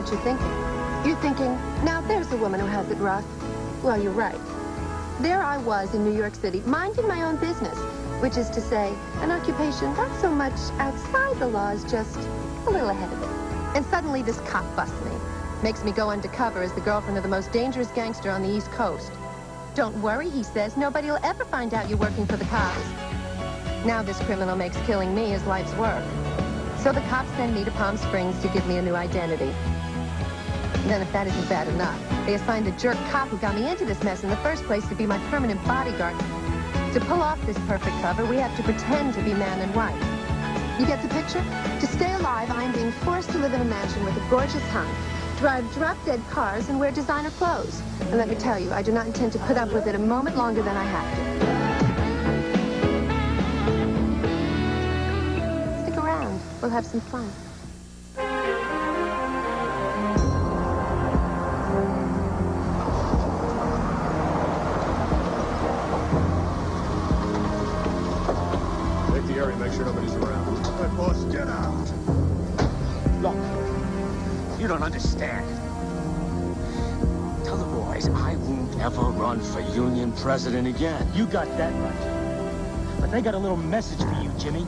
what you're thinking. You're thinking, now there's a woman who has it rough. Well, you're right. There I was in New York City, minding my own business, which is to say, an occupation not so much outside the law as just a little ahead of it. And suddenly this cop busts me. Makes me go undercover as the girlfriend of the most dangerous gangster on the East Coast. Don't worry, he says, nobody will ever find out you're working for the cops. Now this criminal makes killing me his life's work. So the cops send me to Palm Springs to give me a new identity. And then if that isn't bad enough, they assigned the jerk cop who got me into this mess in the first place to be my permanent bodyguard. To pull off this perfect cover, we have to pretend to be man and wife. You get the picture? To stay alive, I'm being forced to live in a mansion with a gorgeous hunk, drive drop-dead cars, and wear designer clothes. And let me tell you, I do not intend to put up with it a moment longer than I have to. Stick around. We'll have some fun. Take the area, make sure nobody's around. All right, boss, get out. Look, you don't understand. Tell the boys I won't ever run for union president again. You got that right. But they got a little message for you, Jimmy.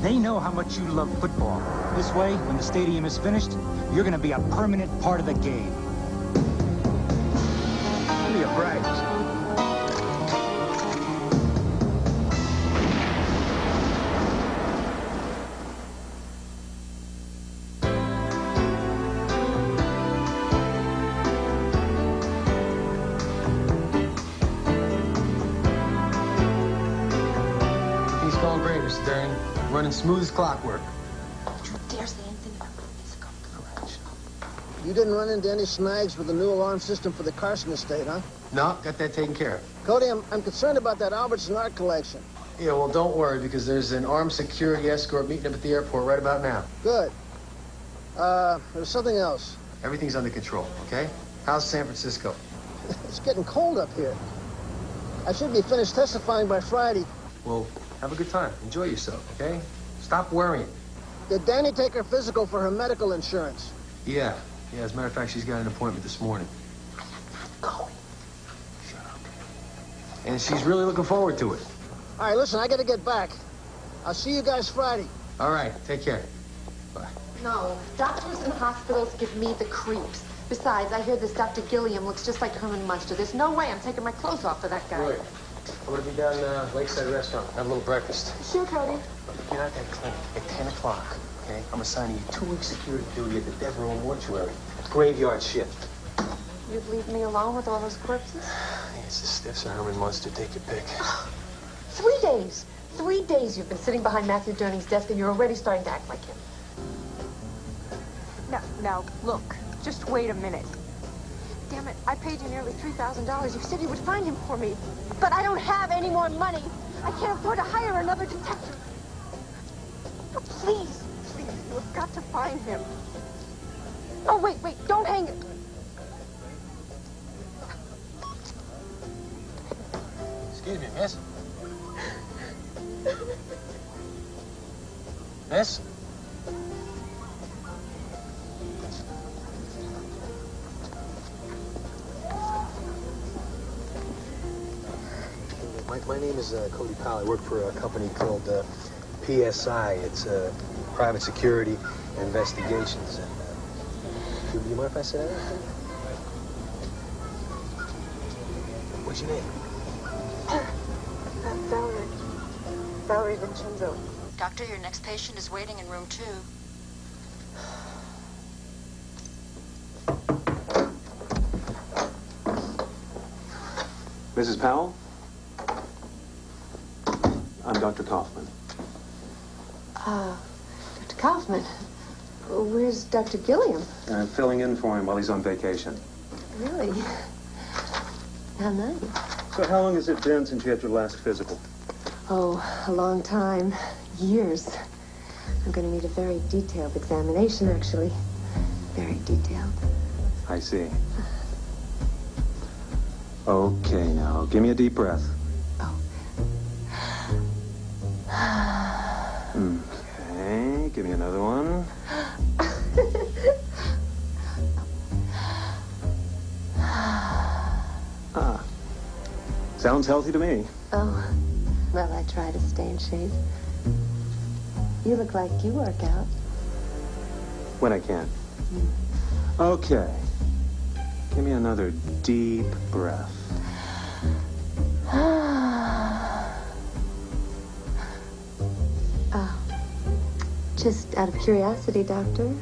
They know how much you love football. This way, when the stadium is finished, you're gonna be a permanent part of the game. Give me a break. Running smooth as clockwork. Don't you dare say anything about physical. Correct. You didn't run into any snags with the new alarm system for the Carson estate, huh? No, got that taken care of. Cody, I'm concerned about that Albertson art collection. Yeah, well, don't worry, because there's an armed security escort meeting up at the airport right about now. Good. There's something else. Everything's under control, okay? How's San Francisco? It's getting cold up here. I should be finished testifying by Friday. Well, have a good time. Enjoy yourself, okay? Stop worrying. Did Dani take her physical for her medical insurance? Yeah, as a matter of fact, she's got an appointment this morning. I'm not going. Shut up. And she's really looking forward to it. All right, listen, I gotta get back. I'll see you guys Friday. All right, take care. Bye. No, doctors and hospitals give me the creeps. Besides, I hear this Dr. Gilliam looks just like Herman Munster. There's no way I'm taking my clothes off for that guy. Good. I'm gonna be down Lakeside Restaurant. Have a little breakfast. Sure, Cody. Get out that clinic at 10 o'clock, okay? I'm assigning you 2 weeks security duty at the Devereaux mortuary. Graveyard shift. You'd leave me alone with all those corpses? It's the stiffs or Herman Munster. Take your pick. 3 days. 3 days you've been sitting behind Matthew Durning's desk and you're already starting to act like him. Now, look. Just wait a minute. Damn it, I paid you nearly $3,000. You said you would find him for me. But I don't have any more money. I can't afford to hire another detective. Oh, please, you have got to find him. Oh, wait, don't hang it. Excuse me, miss. Miss? My name is Cody Powell. I work for a company called P.S.I. It's private security investigations. And, do you mind if I say that? What's your name? Valerie Vincenzo. Doctor, your next patient is waiting in room 2. Mrs. Powell? I'm Dr. Kaufman. Dr. Kaufman? Where's Dr. Gilliam? I'm filling in for him while he's on vacation. Really? How nice. So how long has it been since you had your last physical? Oh, a long time. Years. I'm going to need a very detailed examination, actually. Very detailed. I see. Okay, now, give me a deep breath. Okay, give me another one. Sounds healthy to me. Oh, well, I try to stay in shape. You look like you work out. When I can. Okay. Give me another deep breath. Just out of curiosity, Doctor,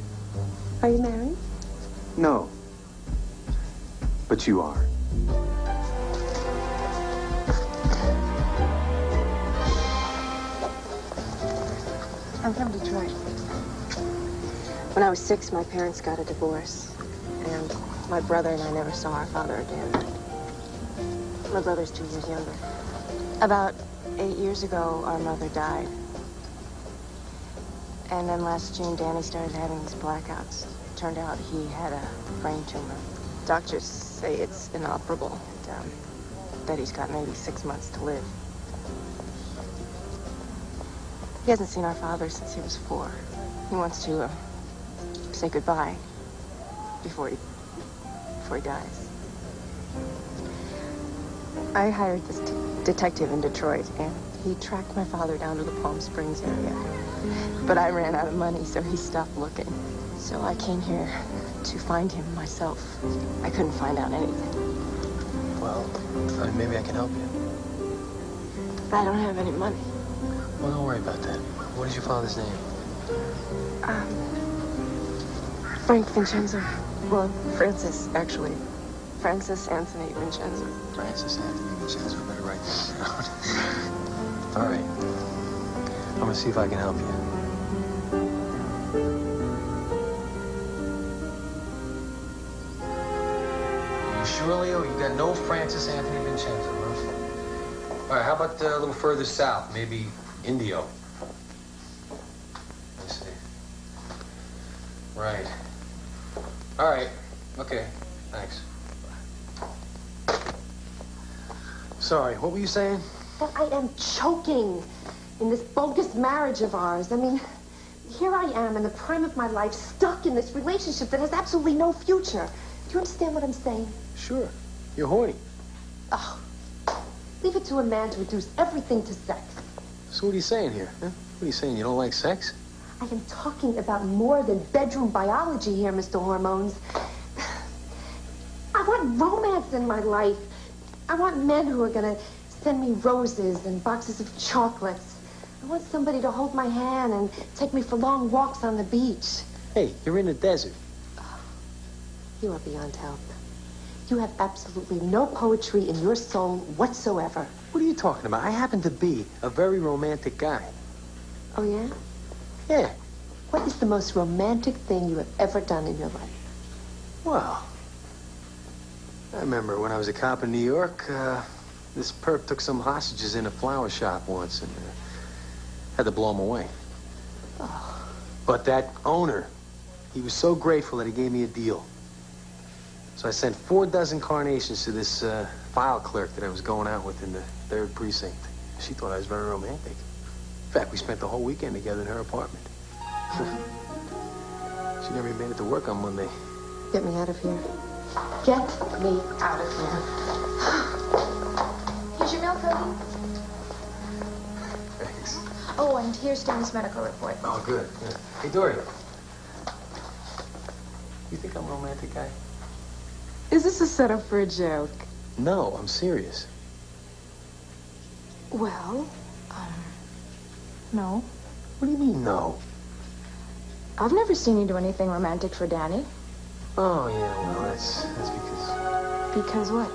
are you married? No. But you are. I'm from Detroit. When I was 6, my parents got a divorce. And my brother and I never saw our father again. My brother's 2 years younger. About 8 years ago, our mother died. And then last June, Dani started having these blackouts. Turned out he had a brain tumor. Doctors say it's inoperable, and, that he's got maybe 6 months to live. He hasn't seen our father since he was 4. He wants to say goodbye before he dies. I hired this detective in Detroit, and he tracked my father down to the Palm Springs area. But I ran out of money, so he stopped looking. So I came here to find him myself. I couldn't find out anything. Well, maybe I can help you. I don't have any money. Well, don't worry about that. What is your father's name? Frank Vincenzo. Well, Francis, actually. Francis Anthony Vincenzo. Francis Anthony Vincenzo. I better write that down. All right. I'm gonna see if I can help you. You sure, Leo? You got no Francis Anthony Vincenzo, huh? All right, how about a little further south? Maybe Indio. Let's see. Right. All right. Okay. Thanks. Sorry, what were you saying? That I am choking in this bogus marriage of ours. I mean, here I am in the prime of my life, stuck in this relationship that has absolutely no future. Do you understand what I'm saying? Sure. You're horny. Oh, leave it to a man to reduce everything to sex. So what are you saying here? Huh? What are you saying? You don't like sex? I am talking about more than bedroom biology here, Mr. Hormones. I want romance in my life. I want men who are going to send me roses and boxes of chocolates. I want somebody to hold my hand and take me for long walks on the beach. Hey, you're in the desert. You are beyond help. You have absolutely no poetry in your soul whatsoever. What are you talking about? I happen to be a very romantic guy. Oh, yeah? Yeah. What is the most romantic thing you have ever done in your life? Well, I remember when I was a cop in New York, this perp took some hostages in a flower shop once and had to blow them away. Oh. But that owner, he was so grateful that he gave me a deal. So I sent 4 dozen carnations to this file clerk that I was going out with in the 3rd precinct. She thought I was very romantic. In fact, we spent the whole weekend together in her apartment. She never even made it to work on Monday. Get me out of here. Get me out of here. Here's your milk, Cody. Thanks. Oh, and here's Danny's medical report. Oh, good. Yeah. Hey, Dory. You think I'm a romantic guy? Is this a setup for a joke? No, I'm serious. Well, no. What do you mean, no? I've never seen you do anything romantic for Dani. Oh, yeah, well, that's because... Because what?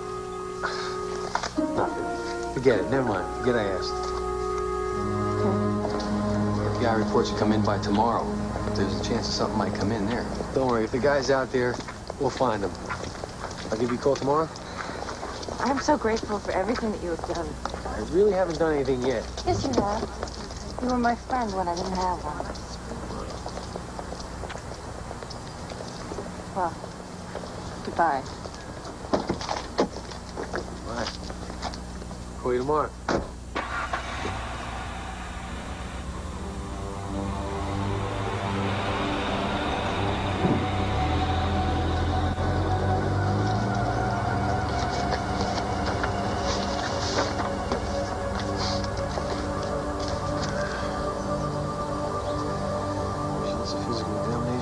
Nothing. Forget it. Never mind. Forget I asked. Okay. FBI report should come in by tomorrow. But there's a chance that something might come in there. Don't worry. If the guy's out there, we'll find him. I'll give you a call tomorrow. I'm so grateful for everything that you have done. I really haven't done anything yet. Yes, you have. You were my friend when I didn't have one. Well, goodbye. Bye. Call you tomorrow.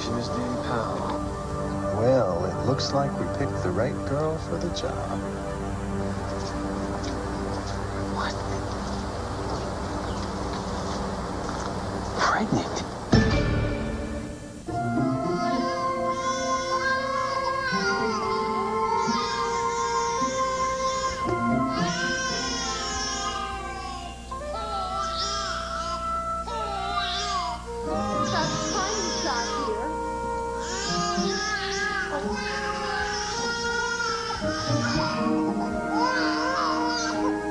Congratulations, Dani Powell. Well, it looks like we picked the right girl for the job. What? Pregnant?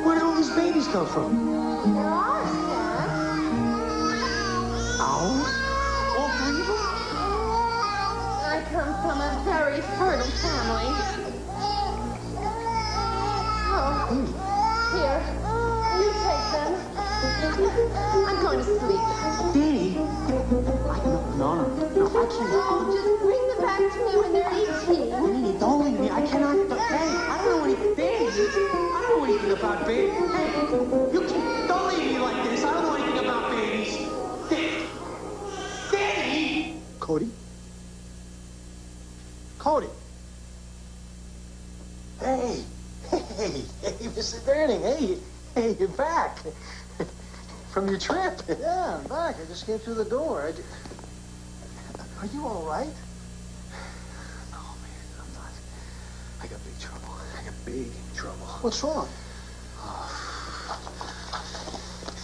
Where did all these babies come from? There are, Dad. Ours? All three of them? I come from a very fertile family. Oh, here, you take them. I'm going to sleep. Dani? No, I can't. Oh, just bring them back to me when they're 18. Dani, don't leave me. I cannot. Hey, I don't know anything. Dani, I don't know anything about babies. Hey, you can't. Don't leave me like this. I don't know anything about babies. Dani! Cody? Cody! Hey, Mr. Dani. Hey, you're back. From your trip. Yeah, I'm back. I just came through the door. Are you all right? No, man, I'm not. I got big trouble. I got big trouble. What's wrong?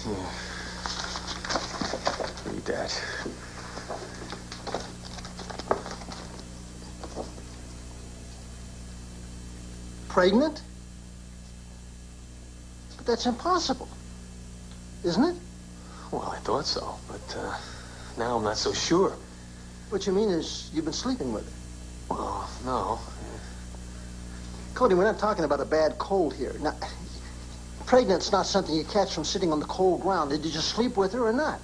Yeah. Read that. Pregnant? But that's impossible. Isn't it? Well, I thought so, but now I'm not so sure. What you mean is you've been sleeping with her. Well, no. Cody, we're not talking about a bad cold here. Now, pregnant's not something you catch from sitting on the cold ground. Did you just sleep with her or not?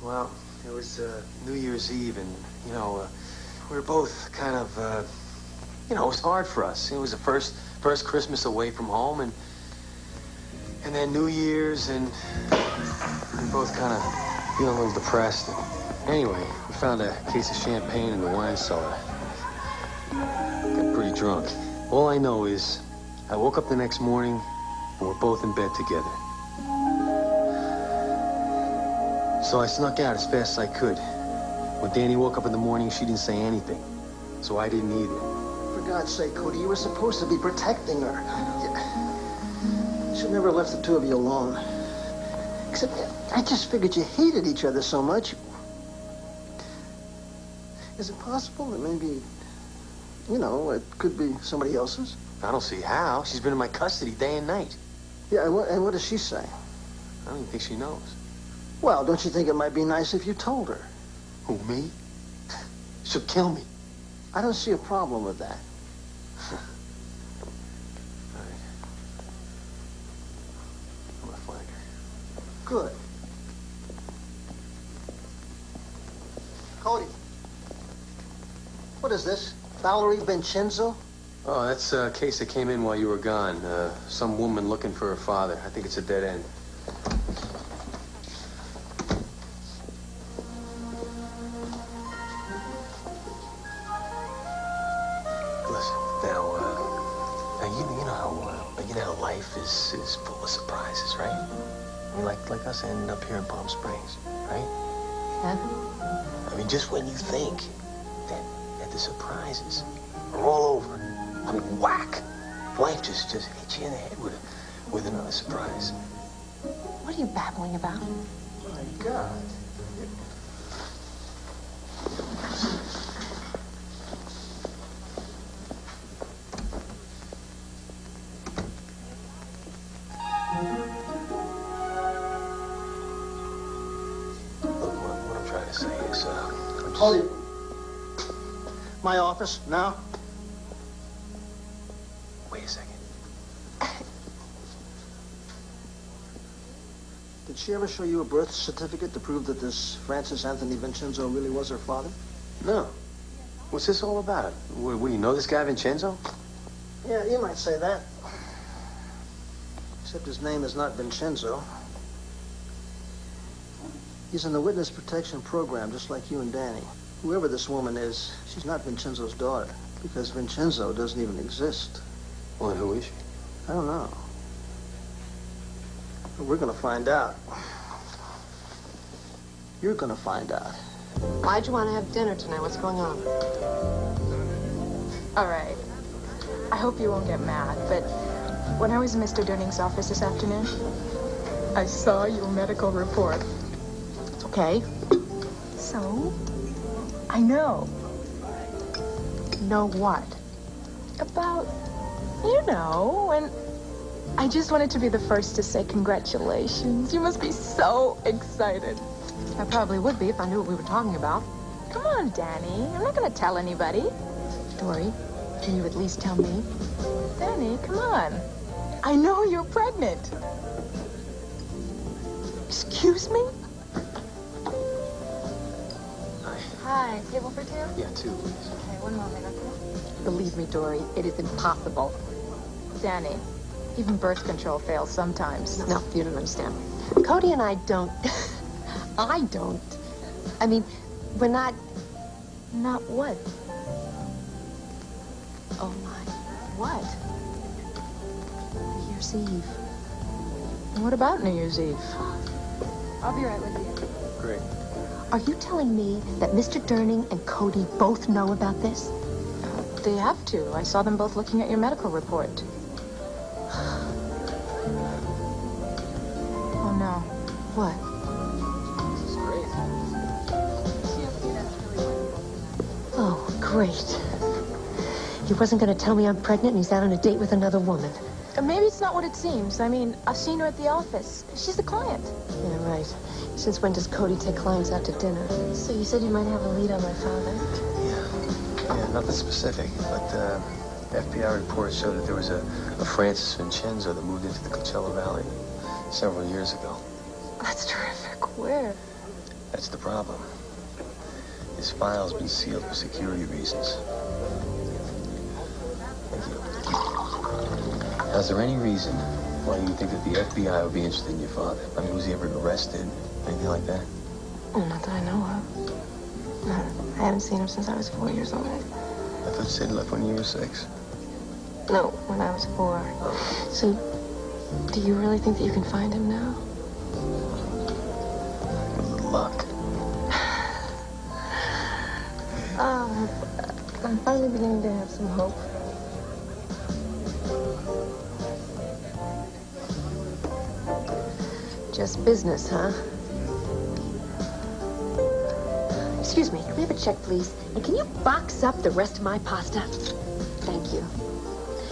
Well, it was New Year's Eve, and, we were both kind of, it was hard for us. It was the first Christmas away from home, and then New Year's, and we were both kind of feeling a little depressed. Anyway, we found a case of champagne in the wine cellar. Got pretty drunk. All I know is I woke up the next morning and we're both in bed together. So I snuck out as fast as I could. When Dani woke up in the morning, she didn't say anything. So I didn't either. For God's sake, Cody, you were supposed to be protecting her. You should never have left the two of you alone. Except I just figured you hated each other so much. Is it possible that maybe, it could be somebody else's? I don't see how. She's been in my custody day and night. Yeah, and what does she say? I don't even think she knows. Well, don't you think it might be nice if you told her? Who, me? She'll kill me. I don't see a problem with that. All right. I'm gonna flag her. Good. Cody. What is this? Valerie Vincenzo? Oh, that's a case that came in while you were gone. Some woman looking for her father. I think it's a dead end. Listen, now you know how life is full of surprises, right? I mean, like us ending up here in Palm Springs, right? Yeah. I mean, just when you think that the surprises are all over, I mean, whack! Life just hits you in the head with another surprise. What are you babbling about? My God. Look, what I'm trying to say is, Cody. My office, now? Wait a second. Did she ever show you a birth certificate to prove that this Francis Anthony Vincenzo really was her father? No. What's this all about? What, do you know this guy Vincenzo? Yeah, you might say that. Except his name is not Vincenzo. He's in the witness protection program, just like you and Dani. Whoever this woman is, she's not Vincenzo's daughter, because Vincenzo doesn't even exist. Well, and who is she? I don't know. But we're gonna find out. You're gonna find out. Why'd you want to have dinner tonight? What's going on? All right. I hope you won't get mad, but when I was in Mr. Durning's office this afternoon, I saw your medical report. Okay. So, I know. Know what? About, you know, and I just wanted to be the first to say congratulations. You must be so excited. I probably would be if I knew what we were talking about. Come on, Dani. I'm not going to tell anybody. Dory, can you at least tell me? Dani, come on. I know you're pregnant. Excuse me? Hi, table for two? Yeah, 2, please. Okay, one moment, okay? Believe me, Dory, it is impossible. Dani, even birth control fails sometimes. No, you don't understand. Cody and I don't... I don't. I mean, we're not... Not what? Oh, my. What? New Year's Eve. What about New Year's Eve? I'll be right with you. Great. Are you telling me that Mr. Durning and Cody both know about this? They have to. I saw them both looking at your medical report. Oh, no. What? This is great. Oh, great. He wasn't going to tell me I'm pregnant and he's out on a date with another woman. Maybe it's not what it seems. I mean, I've seen her at the office. She's a client. Yeah, right. Since when does Cody take clients out to dinner? So you said you might have a lead on my father? Yeah, nothing specific, but FBI reports show that there was a Francis Vincenzo that moved into the Coachella Valley several years ago. That's terrific. Where? That's the problem. His file's been sealed for security reasons. Thank you. Now, is there any reason why you think that the FBI would be interested in your father? I mean, was he ever arrested? Anything like that? Oh, not that I know of. No, I haven't seen him since I was 4 years old. I thought Sid left when you were 6. No, when I was 4. So, do you really think that you can find him now? With luck. I'm finally beginning to have some hope. Just business, huh? Excuse me, can we have a check, please? And can you box up the rest of my pasta? Thank you.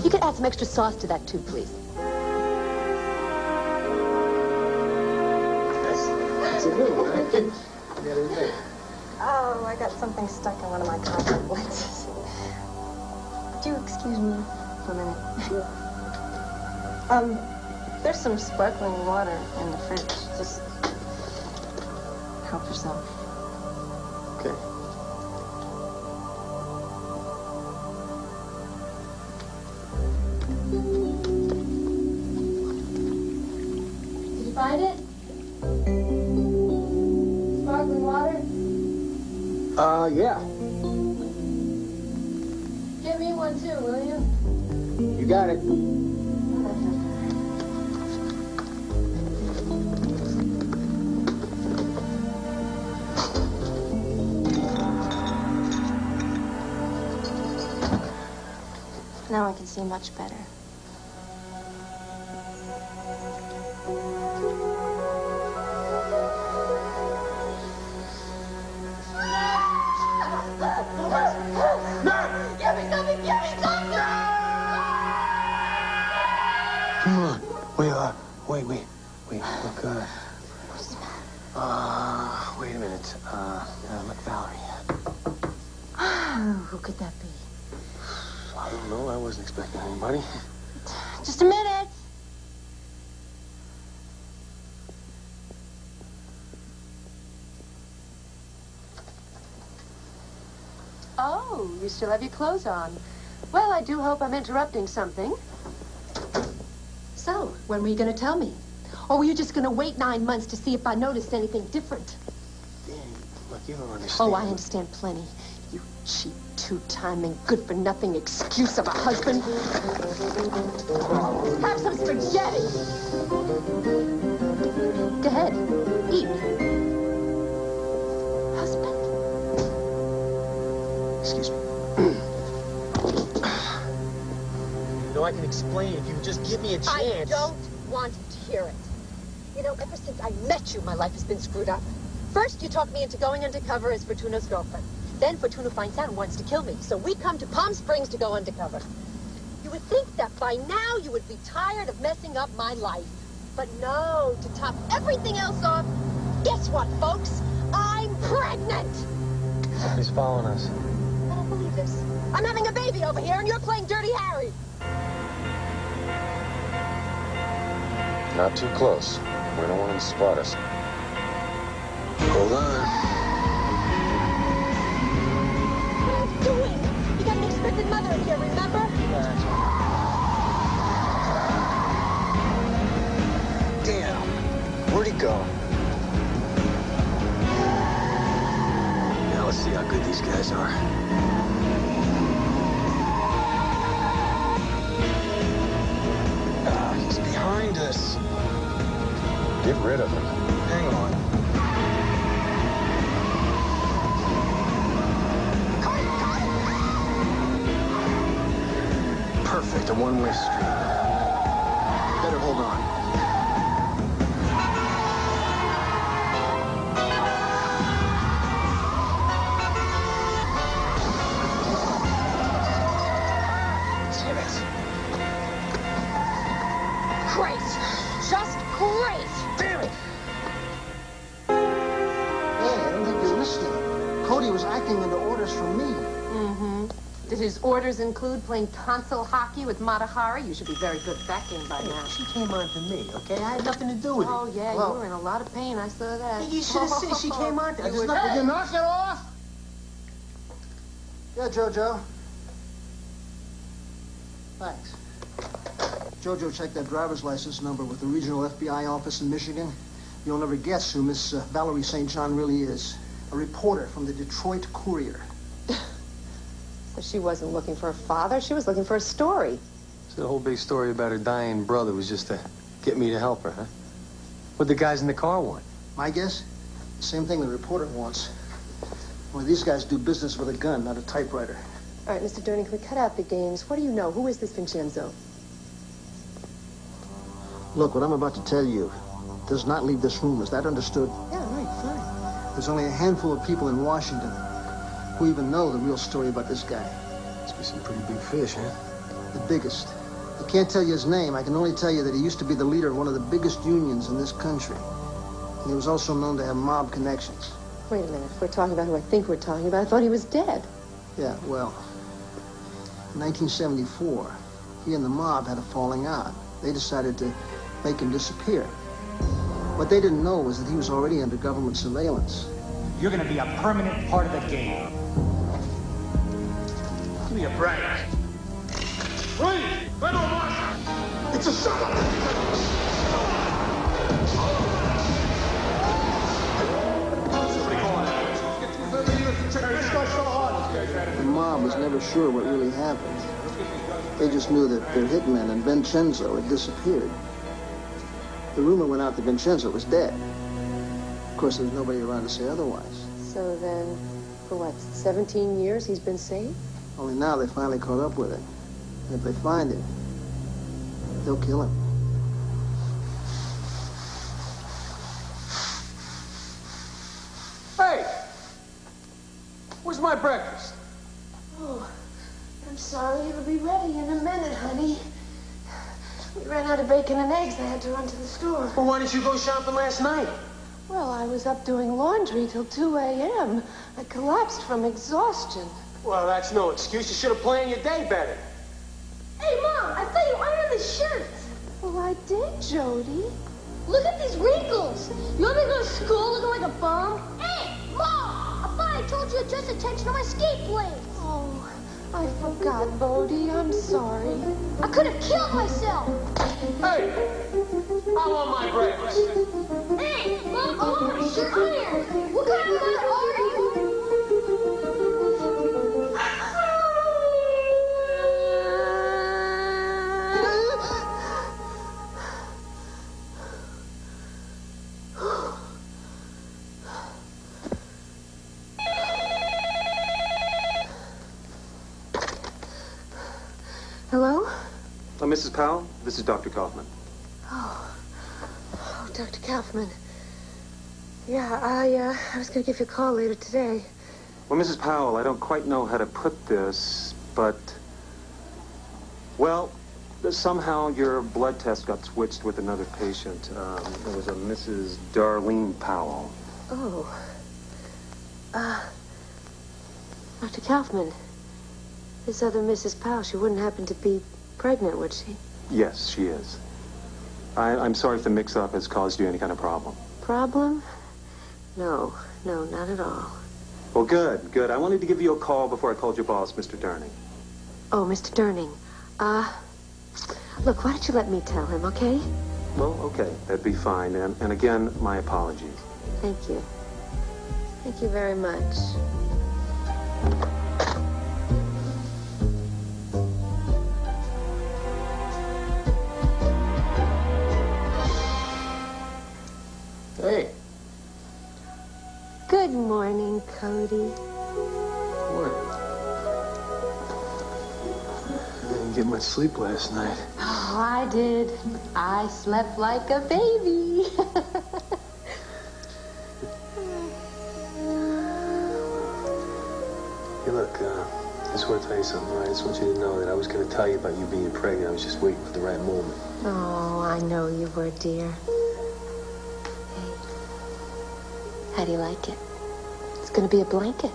You could add some extra sauce to that, too, please. That's a good one, right? You got anything? Oh, I got something stuck in one of my contact lenses. Would you excuse me for a minute? Sure. There's some sparkling water in the fridge. Just help yourself. Okay. Did you find it? Sparkling water? Yeah. Get me one, too, will you? You got it. Now I can see much better. Give me something! Give me something! Come on. Wait. Look, wait a minute. Look, Valerie. Who could that be? I don't know. I wasn't expecting anybody. Just a minute. Oh, you still have your clothes on. Well, I do hope I'm interrupting something. So, when were you going to tell me? Or were you just going to wait 9 months to see if I noticed anything different? Dani, look, You don't understand. Oh, I understand plenty. You cheap, two-timing, good-for-nothing excuse of a husband. Have some spaghetti. Go ahead. Eat. Husband. Excuse me. No, I can explain if you just give me a chance. I don't want to hear it. You know, ever since I met you, my life has been screwed up. First, you talked me into going undercover as Fortuna's girlfriend. Then Fortuna finds out and wants to kill me. So we come to Palm Springs to go undercover. You would think that by now you would be tired of messing up my life. But no, to top everything else off, guess what, folks? I'm pregnant! He's following us. I don't believe this. I'm having a baby over here and you're playing Dirty Harry. Not too close. We don't want him to spot us. Hold on. What are you doing? You got an expected mother in here, remember? Damn. Where'd he go? Now let's see how good these guys are. He's behind us. Get rid of him. Hang on. Perfect, a one-way street. Better hold on. Damn it. Great. Just great. Damn it. Hey, I don't think you're listening. Cody was acting under orders from me. Mm-hmm. Did his orders include playing console hockey with Matahari? You should be very good at that game by now. She came on to me, okay? I had nothing to do with it. Oh, yeah, Well, you were in a lot of pain. I saw that. You should have said she came on to me. Would you knock it off? Yeah, Jojo. Thanks. Jojo checked that driver's license number with the regional FBI office in Michigan. You'll never guess who Miss Valerie St. John really is. A reporter from the Detroit Courier. So she wasn't looking for a father. She was looking for a story. So the whole big story about her dying brother was just to get me to help her, huh? What the guys in the car want? My guess? Same thing the reporter wants. Well, these guys do business with a gun, not a typewriter. All right, Mr. Durning, can we cut out the games? What do you know? Who is this Vincenzo? Look, what I'm about to tell you does not leave this room. Is that understood? Yeah, right, fine. There's only a handful of people in Washington who even know the real story about this guy. Must be some pretty big fish, huh? The biggest. I can't tell you his name. I can only tell you that he used to be the leader of one of the biggest unions in this country. And he was also known to have mob connections. Wait a minute. If we're talking about who I think we're talking about, I thought he was dead. Yeah, well, in 1974, he and the mob had a falling out. They decided to make him disappear. What they didn't know was that he was already under government surveillance. You're gonna be a permanent part of the game. Give me a break. Reed! Let on Marshal! It's a setup! Somebody call it. This guy's so hard. The mob was never sure what really happened. They just knew that their hitman and Vincenzo had disappeared. The rumor went out that Vincenzo was dead. Of course, there was nobody around to say otherwise. So then, for what, 17 years he's been saved? Only now they finally caught up with him. And if they find him, they'll kill him. Hey! Where's my breakfast? Oh, I'm sorry. It'll be ready in a minute, honey. We ran out of bacon and eggs. I had to run to the store. Well, why didn't you go shopping last night? Well, I was up doing laundry till 2 a.m. I collapsed from exhaustion. Well, that's no excuse. You should have planned your day better. Hey, Mom, I thought you ironed the shirts. Well, I did, Jody. Look at these wrinkles. You want me to go to school looking like a bum? Hey, Mom, I thought I told you to dress attention to my skate blades. Oh, I forgot, Bodie. I'm sorry. I could have killed myself. Hey! I want my breakfast. Hey, Mom, I want my shirt ironed. What kind of mother are you? Mrs. Powell, this is Dr. Kaufman. Oh, Dr. Kaufman. Yeah, I was going to give you a call later today. Well, Mrs. Powell, I don't quite know how to put this, but... Well, somehow your blood test got switched with another patient. It was a Mrs. Darlene Powell. Oh. Dr. Kaufman, this other Mrs. Powell, she wouldn't happen to be pregnant, would she? Yes, she is. I'm sorry if the mix-up has caused you any kind of problem. Problem? No, not at all. Well, good. I wanted to give you a call before I called your boss, Mr. Durning. Oh, Mr. Durning. Look, why don't you let me tell him, okay? Well, okay, that'd be fine. And again, my apologies. Thank you. Thank you very much. Hey. Good morning, Cody. What? I didn't get much sleep last night. Oh, I did. I slept like a baby. Hey, look, I just want to tell you something, all right? I just want you to know that I was going to tell you about you being pregnant. I was just waiting for the right moment. Oh, I know you were, dear. Hey, how do you like it? It's going to be a blanket.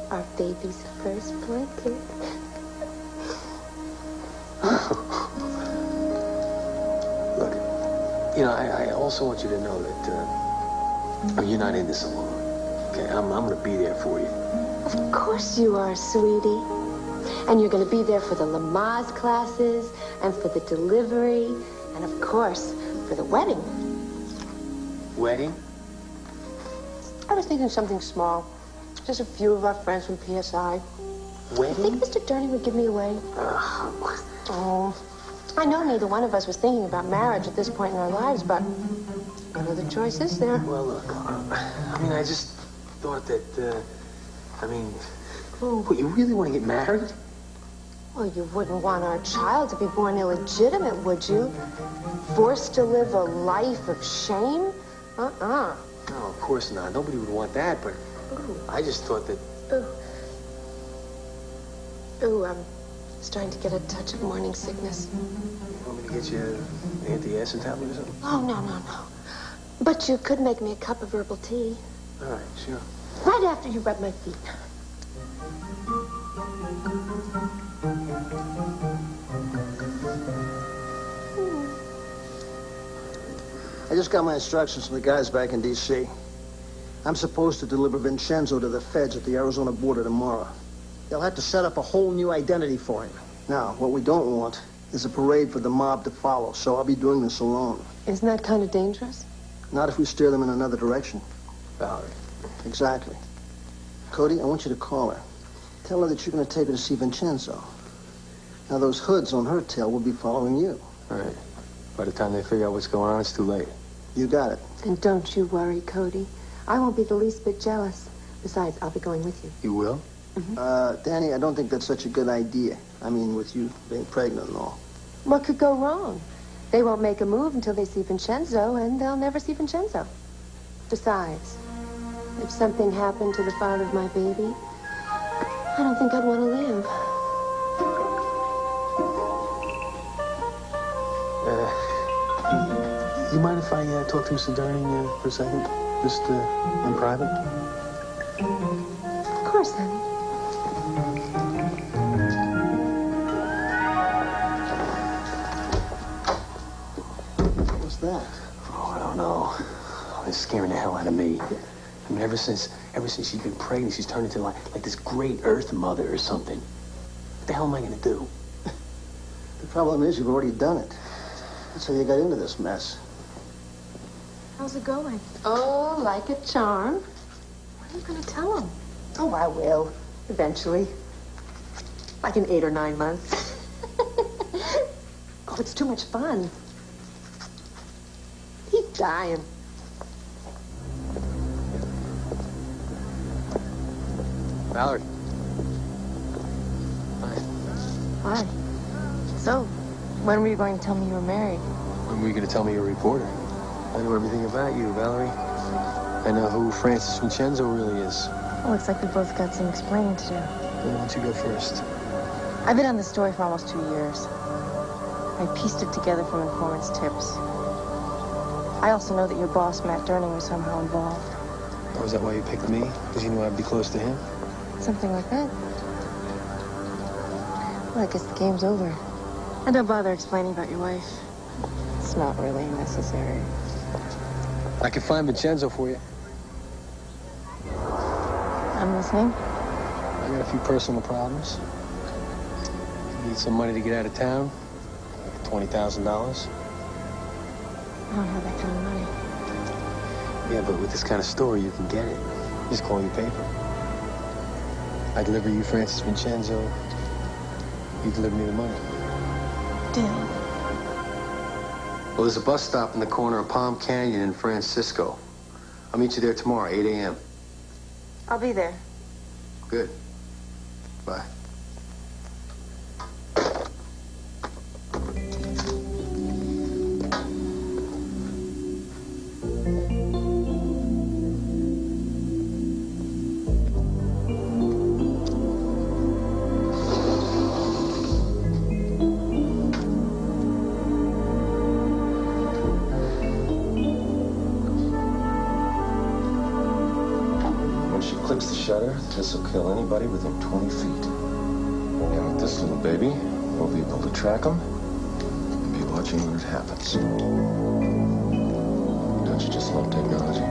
Our baby's first blanket. Look, you know, I also want you to know that you're not in this alone. Okay, I'm going to be there for you. Of course you are, sweetie. And you're going to be there for the Lamaze classes, and for the delivery, and of course, for the wedding. Wedding? I was thinking something small. Just a few of our friends from P.S.I. Wedding? You think Mr. Dani would give me away? Oh, I know neither one of us was thinking about marriage at this point in our lives, but what other choice is there? Well, look, I mean, I just thought that, what, you really want to get married? Well, you wouldn't want our child to be born illegitimate, would you? Forced to live a life of shame? Uh-uh. No, of course not. Nobody would want that, but I just thought that... Ooh, I'm starting to get a touch of morning sickness. You want me to get you an anti-acid tablet or something? Oh, no. But you could make me a cup of herbal tea. All right, sure. Right after you rub my feet. I just got my instructions from the guys back in D.C. I'm supposed to deliver Vincenzo to the feds at the Arizona border tomorrow. They'll have to set up a whole new identity for him. Now, what we don't want is a parade for the mob to follow, so I'll be doing this alone. Isn't that kind of dangerous? Not if we steer them in another direction. Valerie. Exactly. Cody, I want you to call her. Tell her that you're going to take her to see Vincenzo. Now, those hoods on her tail will be following you. All right. By the time they figure out what's going on, it's too late. You got it. And don't you worry, Cody. I won't be the least bit jealous. Besides, I'll be going with you. You will? Danny, I don't think that's such a good idea. I mean, with you being pregnant and all. What could go wrong? They won't make a move until they see Vincenzo, and they'll never see Vincenzo. Besides, if something happened to the father of my baby, I don't think I'd want to live. You mind if I talk to Mr. Durning for a second? Just in private? Of course, honey. What's that? Oh, I don't know. It's scaring the hell out of me. I mean, ever since she's been pregnant, she's turned into like this great Earth mother or something. What the hell am I going to do? The problem is you've already done it. That's how you got into this mess. How's it going? Oh, like a charm. What are you going to tell him? Oh, I will. Eventually. Like in 8 or 9 months. Oh, it's too much fun. He's dying. Valerie. Hi. Hi. So, When were you going to tell me you were married? When were you going to tell me you're a reporter? I know everything about you, Valerie. I know who Francis Vincenzo really is. Well, looks like we both got some explaining to do. Well, why don't you go first? I've been on this story for almost 2 years. I pieced it together from informants' tips. I also know that your boss, Matt Durning, was somehow involved. Oh, is that why you picked me? Because you knew I'd be close to him? Something like that. Well, I guess the game's over. And don't bother explaining about your wife. It's not really necessary. I can find Vincenzo for you. I'm listening. I got a few personal problems. Need some money to get out of town. $20,000. I don't have that kind of money. Yeah, but with this kind of story, you can get it. Just call your paper. I deliver you Francis Vincenzo. You deliver me the money. Deal. Well, there's a bus stop in the corner of Palm Canyon and Francisco. I'll meet you there tomorrow, 8 a.m. I'll be there. Good. Bye. This will kill anybody within 20 feet. And with this little baby, we'll be able to track them and be watching when it happens. Don't you just love technology?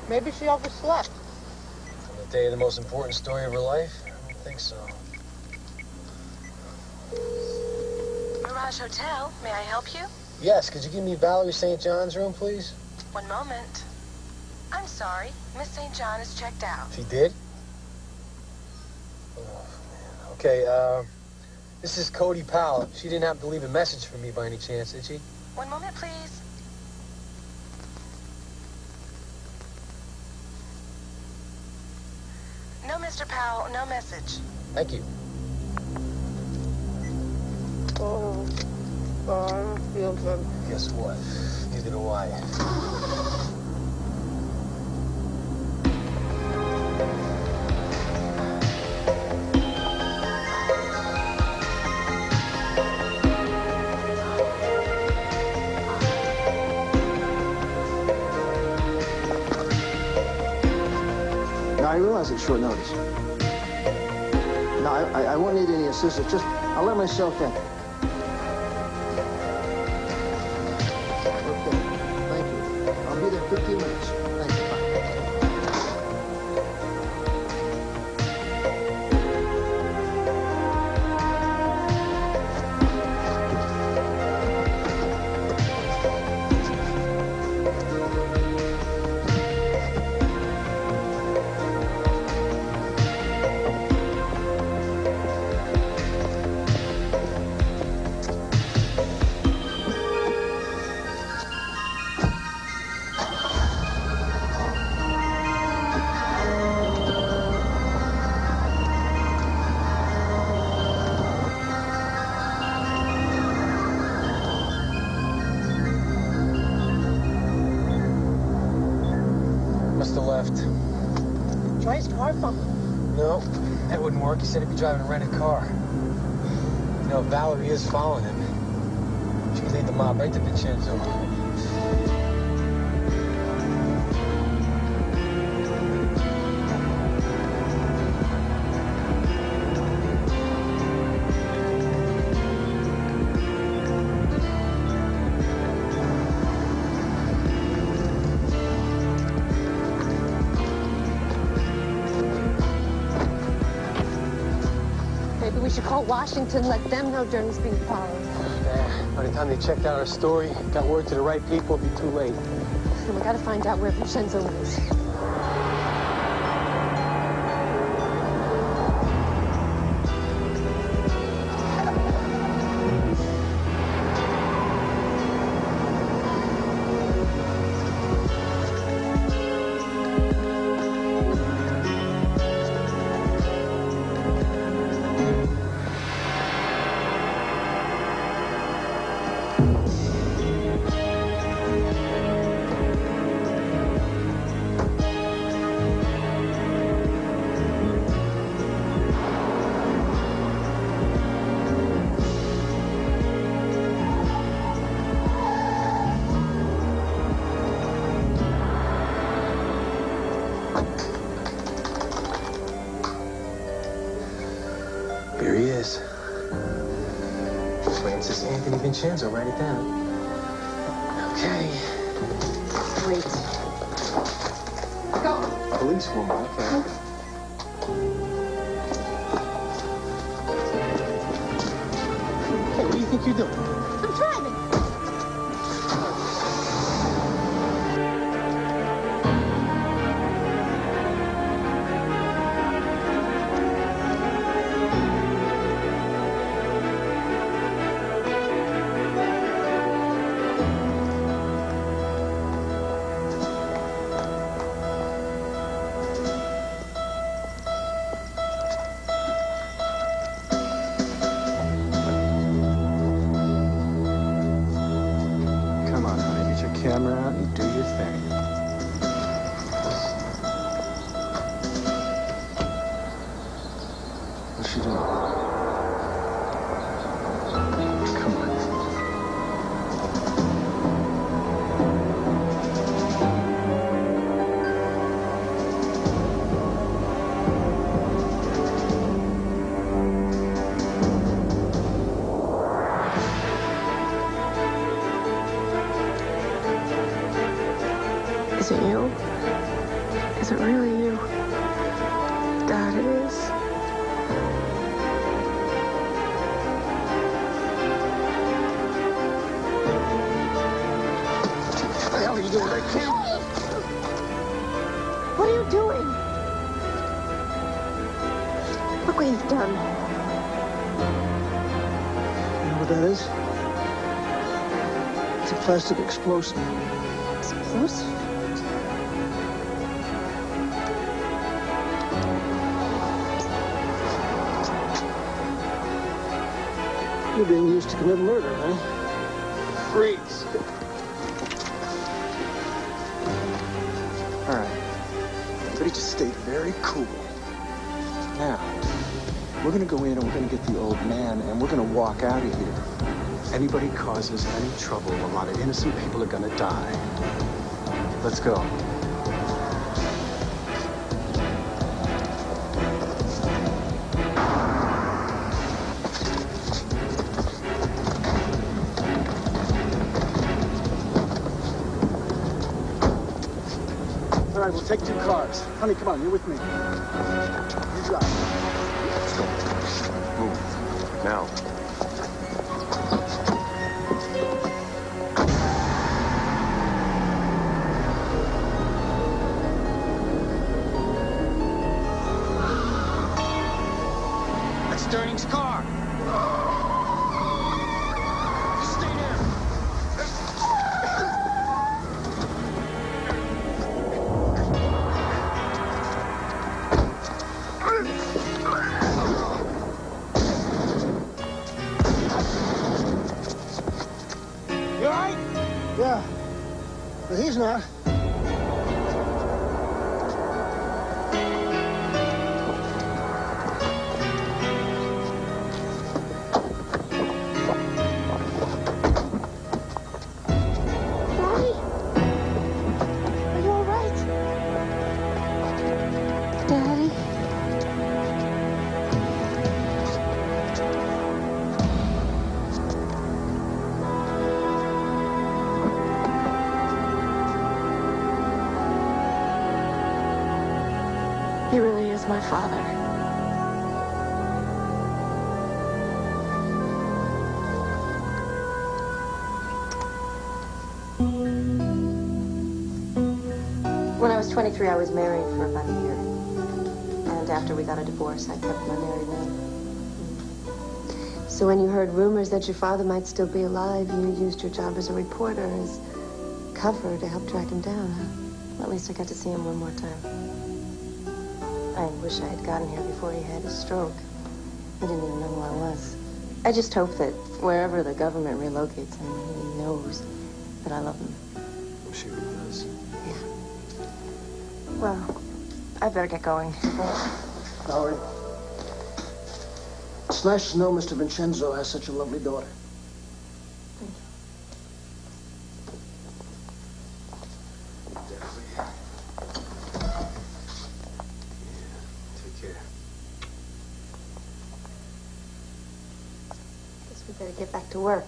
Maybe she overslept. On the day of the most important story of her life? I don't think so. Mirage Hotel, may I help you? Yes, could you give me Valerie St. John's room, please? One moment. I'm sorry, Miss St. John is checked out. She did? Oh, man. Okay, this is Cody Powell. She didn't happen to leave a message for me by any chance, did she? One moment, please. No, Mr. Powell, no message. Thank you. Oh, I don't feel good. Guess what? Neither do I. Now, I realize it's short notice. No, I won't need any assistance. Just, I'll let myself in. Okay, thank you. I'll be there in 15 minutes. Thank you. Bye. Try his car phone. No, that wouldn't work. He said he'd be driving a rented car. You know, Valerie is following him. She could lead the mob right to Vincenzo. Maybe we should call Washington, let them know Journey's being followed. Yeah, by the time they checked out our story, got word to the right people, it'd be too late. And we gotta find out where Vincenzo is. This is Anthony Vincenzo. Write it down. Okay. Wait. Go. Policewoman, okay. Hey, what do you think you're doing? I'm driving. Camera out and do your thing. What's she doing? Come on. Is it you? Is it really you? Dad, it is. What the hell are you doing? I can't. What are you doing? Look what you've done. You know what that is? It's a plastic explosive. Explosive? You're being used to commit murder, huh? Freeze. All right. Everybody just stay very cool. Now, we're going to go in and we're going to get the old man and we're going to walk out of here. Anybody causes any trouble, a lot of innocent people are going to die. Let's go. All right, we'll take 2 cars. Honey, come on, you're with me. You drive. Let's go. Move. Now. That's Sterning's car. Stay there. You all right? Yeah, but he's not. Daddy? Are you all right? Daddy? He really is my father. When I was 23, I was married for about a year. And after we got a divorce, I kept my married name. So when you heard rumors that your father might still be alive, you used your job as a reporter as cover to help track him down, huh? Well, at least I got to see him one more time. I wish I had gotten here before he had his stroke. I didn't even know who I was. I just hope that wherever the government relocates him, he knows that I love him. I'm sure he does. Yeah. Well, I better get going. Howard, it's nice to know Mr. Vincenzo has such a lovely daughter. Thank you. Take care. Guess we better get back to work.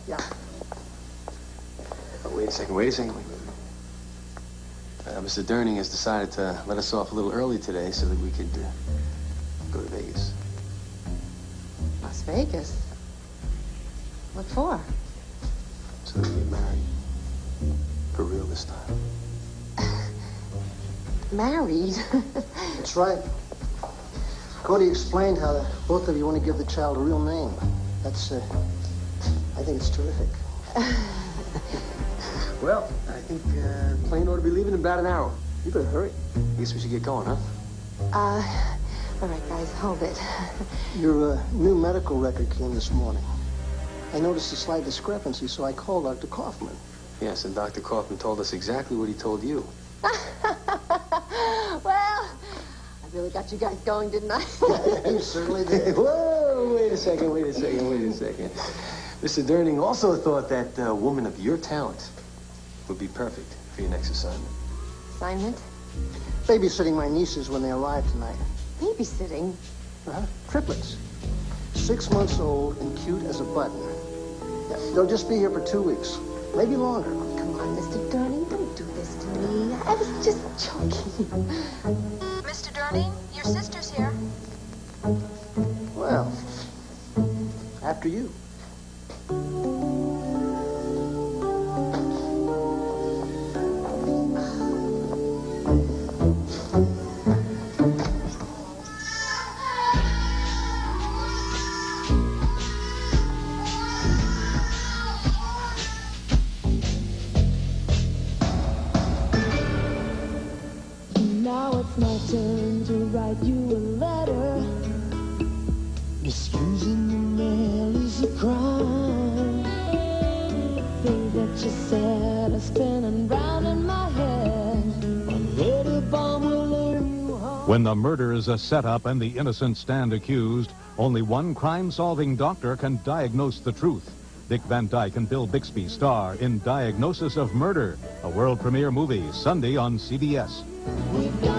Yeah. Oh, wait a second. Mr. Durning has decided to let us off a little early today so that we could go to Vegas. Las Vegas? What for? So that we get married. For real this time. Married? That's right. Cody explained how both of you want to give the child a real name. That's, I think it's terrific. Well, I think the plane ought to be leaving in about an hour. You better hurry. I guess we should get going, huh? All right, guys, hold it. Your new medical record came this morning. I noticed a slight discrepancy, so I called Dr. Kaufman. Yes, and Dr. Kaufman told us exactly what he told you. Well, I really got you guys going, didn't I? You certainly did. Whoa, wait a second. Mr. Durning also thought that a woman of your talent would be perfect for your next assignment. Assignment? Babysitting my nieces when they arrive tonight. Babysitting? Triplets. 6 months old and cute as a button. Yeah, they'll just be here for 2 weeks. Maybe longer. Oh, come on, Mr. Durning, don't do this to me. I was just joking. Mr. Durning, your sister's here. Well, after you. Now it's my turn to write you a letter. Misusing the mail is a crime. Things that you said are spinning round in my head. A little bomb will lure you home. When the murder is a setup and the innocent stand accused, only one crime-solving doctor can diagnose the truth. Dick Van Dyke and Bill Bixby star in Diagnosis of Murder, a world premiere movie, Sunday on CBS. We've got